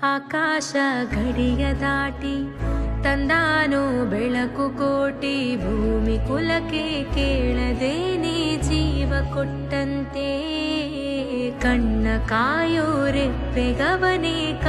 ಆಕಾಶ ಗಡಿಯ ದಾಟಿ ತಂದಾನೋ ಬೆಳಕು ಕೋಟಿ, ಭೂಮಿ ಕುಲಕ್ಕೆ ಕೇಳದೇನೆ ಜೀವ ಕೊಟ್ಟಂತೆ. ಕಣ್ಣ ಕಾಯೋ ರೆಪ್ಪೆಗವನೇ